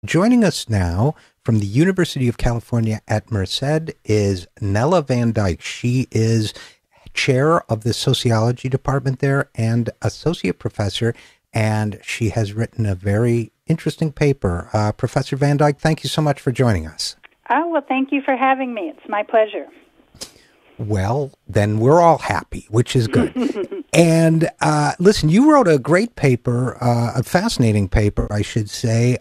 Joining us now from the University of California at Merced is Nella Van Dyke. She is chair of the sociology department there and associate professor, and she has written a very interesting paper. Professor Van Dyke, thank you so much for joining us. Oh, well, thank you for having me. It's my pleasure. Well, then we're all happy, which is good. And listen, you wrote a great paper, a fascinating paper, I should say,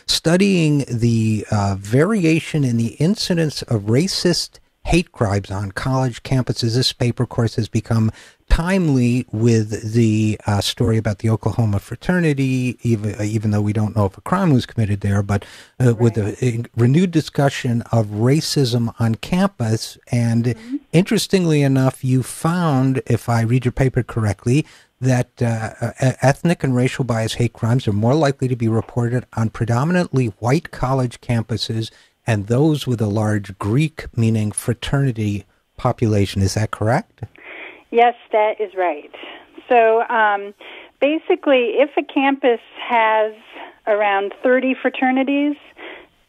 studying the variation in the incidence of racist hate crimes on college campuses. This paper, of course, has become timely with the story about the Oklahoma fraternity, even though we don't know if a crime was committed there, but with a renewed discussion of racism on campus. And interestingly enough, you found, if I read your paper correctly, that ethnic and racial bias hate crimes are more likely to be reported on predominantly white college campuses and those with a large Greek, meaning fraternity, population. Is that correct? Yes, that is right. So basically, if a campus has around 30 fraternities,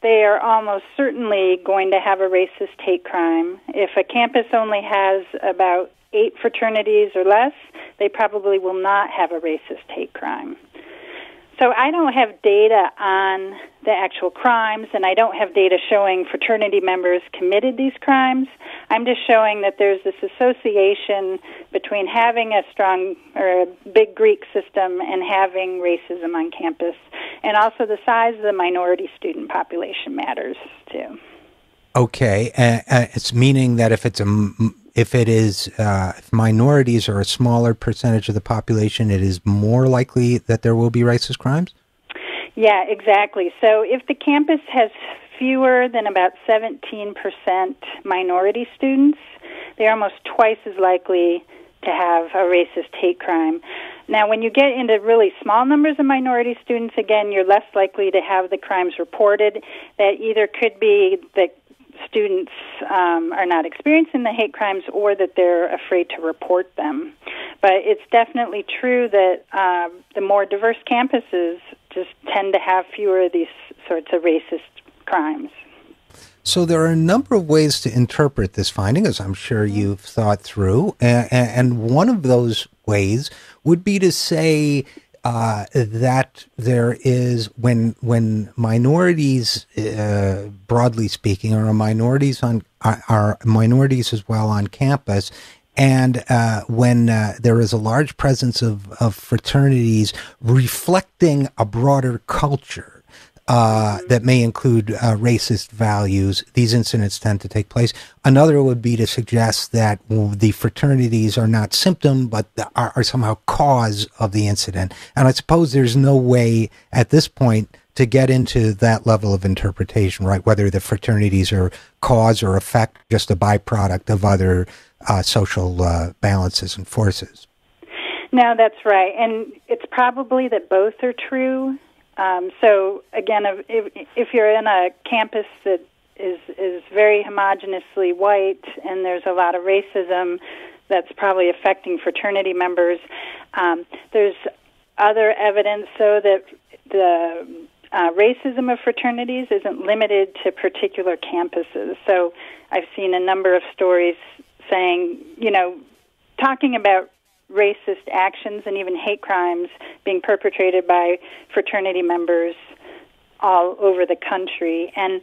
they are almost certainly going to have a racist hate crime. If a campus only has about 8 fraternities or less, they probably will not have a racist hate crime. So I don't have data on the actual crimes, and I don't have data showing fraternity members committed these crimes. I'm just showing that there's this association between having a strong or a big Greek system and having racism on campus. And also the size of the minority student population matters, too. Okay. It's meaning that if minorities are a smaller percentage of the population, it is more likely that there will be racist crimes? Yeah, exactly. So if the campus has fewer than about 17% minority students, they're almost twice as likely to have a racist hate crime. Now, when you get into really small numbers of minority students, again, you're less likely to have the crimes reported. That either could be that students are not experiencing the hate crimes or that they're afraid to report them. But it's definitely true that the more diverse campuses just tend to have fewer of these sorts of racist crimes. So there are a number of ways to interpret this finding, as I'm sure you've thought through, and one of those ways would be to say that there is, when minorities, broadly speaking, are minorities as well on campus, and when there is a large presence of fraternities reflecting a broader culture that may include racist values, these incidents tend to take place. Another would be to suggest that the fraternities are not symptom, but are somehow cause of the incident. And I suppose there's no way at this point to get into that level of interpretation, right? Whether the fraternities are cause or effect, just a byproduct of other social balances and forces. No, that's right. And it's probably that both are true. So again, if you're in a campus that is very homogeneously white and there's a lot of racism that's probably affecting fraternity members, there's other evidence so that the racism of fraternities isn't limited to particular campuses. So I've seen a number of stories saying, talking about racist actions and even hate crimes being perpetrated by fraternity members all over the country. And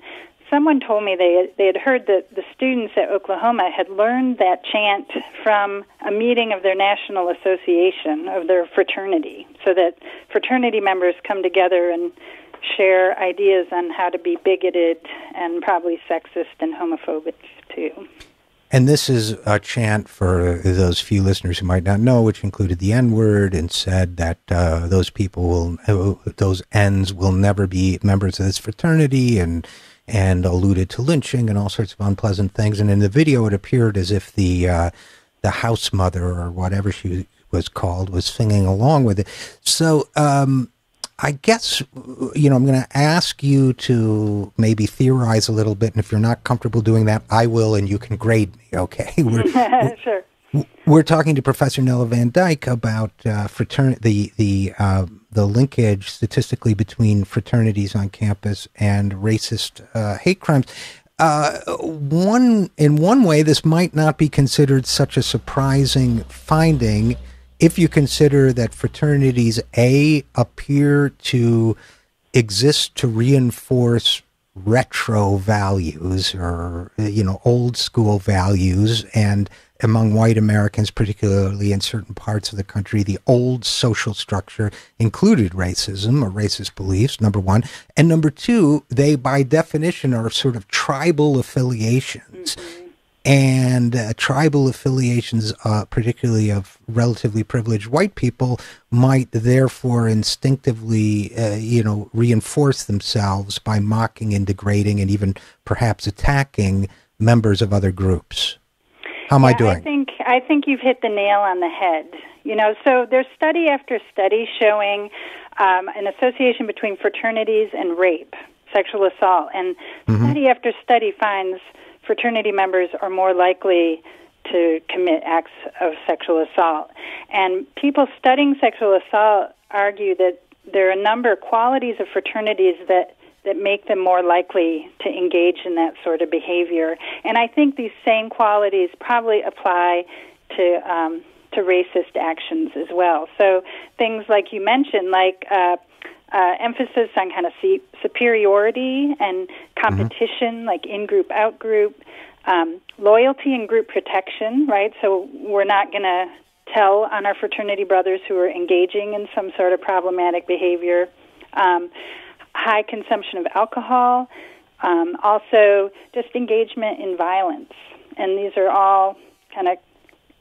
someone told me they had heard that the students at Oklahoma had learned that chant from a meeting of their national association of their fraternity, so that fraternity members come together and share ideas on how to be bigoted and probably sexist and homophobic too. And this is a chant, for those few listeners who might not know, which included the N-word and said that those N's will never be members of this fraternity, and alluded to lynching and all sorts of unpleasant things. And in the video, it appeared as if the house mother, or whatever she was called, was singing along with it. So I guess, I'm going to ask you to maybe theorize a little bit, and if you're not comfortable doing that, I will, and you can grade me, okay? Sure. We're talking to Professor Nella Van Dyke about the linkage statistically between fraternities on campus and racist hate crimes. In one way, this might not be considered such a surprising finding if you consider that fraternities appear to exist to reinforce retro values, or old school values, and among white Americans, particularly in certain parts of the country, the old social structure included racism or racist beliefs, number one. And number two, they by definition are sort of tribal affiliations. Mm-hmm. And tribal affiliations, particularly of relatively privileged white people, might therefore instinctively, reinforce themselves by mocking and degrading and even perhaps attacking members of other groups. How am I doing? I think you've hit the nail on the head. So there's study after study showing an association between fraternities and rape, sexual assault, and study after study finds fraternity members are more likely to commit acts of sexual assault. And people studying sexual assault argue that there are a number of qualities of fraternities that make them more likely to engage in that sort of behavior. And I think these same qualities probably apply to racist actions as well. So things like you mentioned, like emphasis on kind of superiority and competition, like in-group, out-group, loyalty and group protection, right? So we're not going to tell on our fraternity brothers who are engaging in some sort of problematic behavior. High consumption of alcohol, also just engagement in violence. And these are all kind of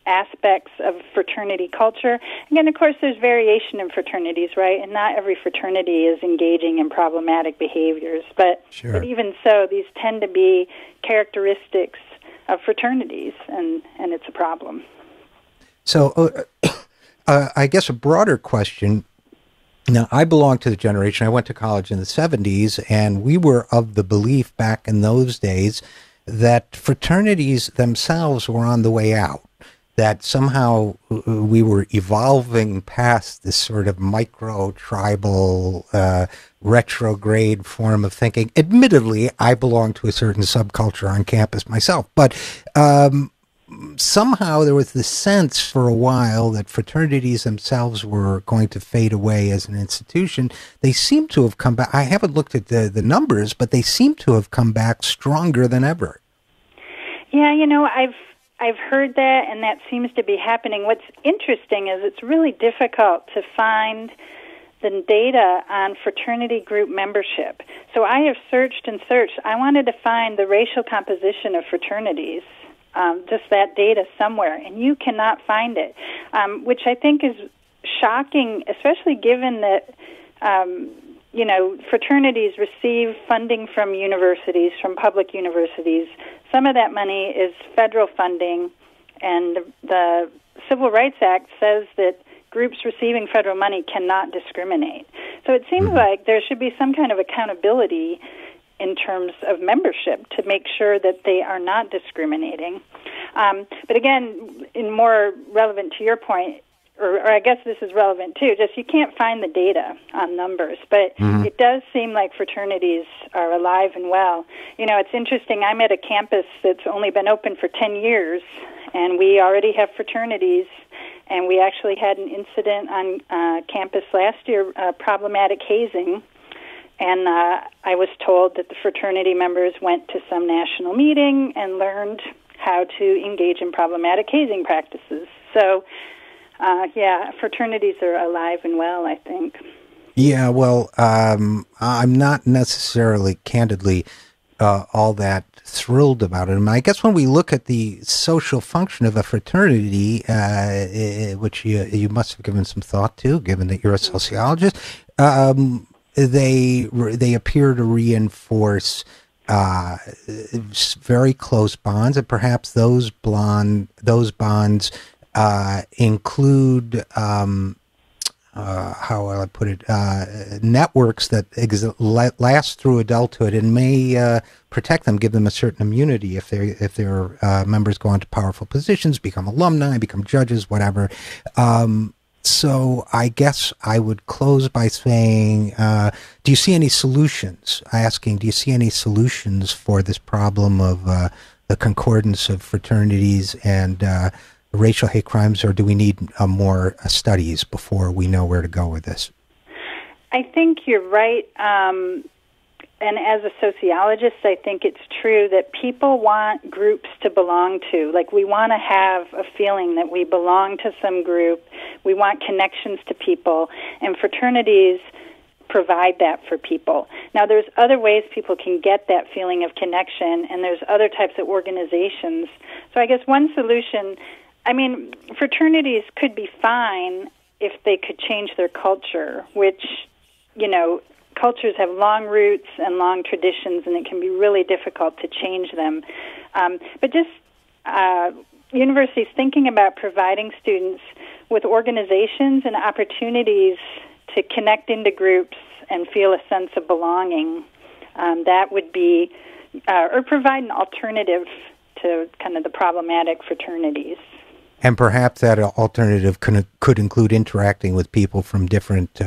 aspects of fraternity culture. Again, of course, there's variation in fraternities, right? And not every fraternity is engaging in problematic behaviors. But even so, these tend to be characteristics of fraternities, and it's a problem. So I guess a broader question. Now, I belong to the generation, I went to college in the 70s, and we were of the belief back in those days that fraternities themselves were on the way out, that somehow we were evolving past this sort of micro-tribal, retrograde form of thinking. Admittedly, I belong to a certain subculture on campus myself, but somehow there was this sense for a while that fraternities themselves were going to fade away as an institution. They seem to have come back. I haven't looked at the numbers, but they seem to have come back stronger than ever. Yeah, I've heard that, and that seems to be happening. What's interesting is it's really difficult to find the data on fraternity group membership. So I have searched and searched. I wanted to find the racial composition of fraternities, just that data somewhere, and you cannot find it, which I think is shocking, especially given that, fraternities receive funding from universities, from public universities. Some of that money is federal funding, and the Civil Rights Act says that groups receiving federal money cannot discriminate. So it seems like there should be some kind of accountability in terms of membership to make sure that they are not discriminating. But again, in more relevant to your point, or I guess this is relevant too, just you can't find the data on numbers, but it does seem like fraternities are alive and well. It's interesting, I'm at a campus that's only been open for 10 years, and we already have fraternities, and we actually had an incident on campus last year, problematic hazing, and I was told that the fraternity members went to some national meeting and learned how to engage in problematic hazing practices. So, fraternities are alive and well, I think. Yeah, well, I'm not necessarily, candidly, all that thrilled about it. I mean, I guess when we look at the social function of a fraternity, which you must have given some thought to, given that you're a sociologist, they appear to reinforce very close bonds, and perhaps those bonds include how will I put it, networks that last through adulthood and may protect them, give them a certain immunity if their members go on to powerful positions, become alumni, become judges, whatever. So I guess I would close by saying, do you see any solutions? Asking, do you see any solutions for this problem of the concordance of fraternities and racial hate crimes, or do we need more studies before we know where to go with this? I think you're right. And as a sociologist, I think it's true that people want groups to belong to. Like, we want to have a feeling that we belong to some group. We want connections to people, and fraternities provide that for people. Now, there's other ways people can get that feeling of connection, and there's other types of organizations. So I guess one solution, I mean, fraternities could be fine if they could change their culture, which, you know, cultures have long roots and long traditions, and it can be really difficult to change them. But just universities thinking about providing students with organizations and opportunities to connect into groups and feel a sense of belonging, that would be, or provide an alternative to kind of the problematic fraternities. And perhaps that alternative could include interacting with people from different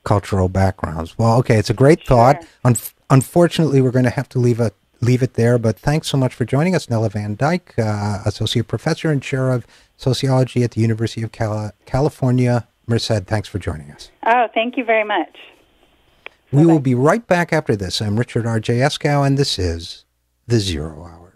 cultural backgrounds. Well, okay, it's a great thought. Unfortunately, we're going to have to leave it there, but thanks so much for joining us, Nella Van Dyke, Associate Professor and Chair of Sociology at the University of California, Merced. Thanks for joining us. Oh, thank you very much. We will be right back after this. I'm Richard RJ Eskow, and this is The Zero Hour.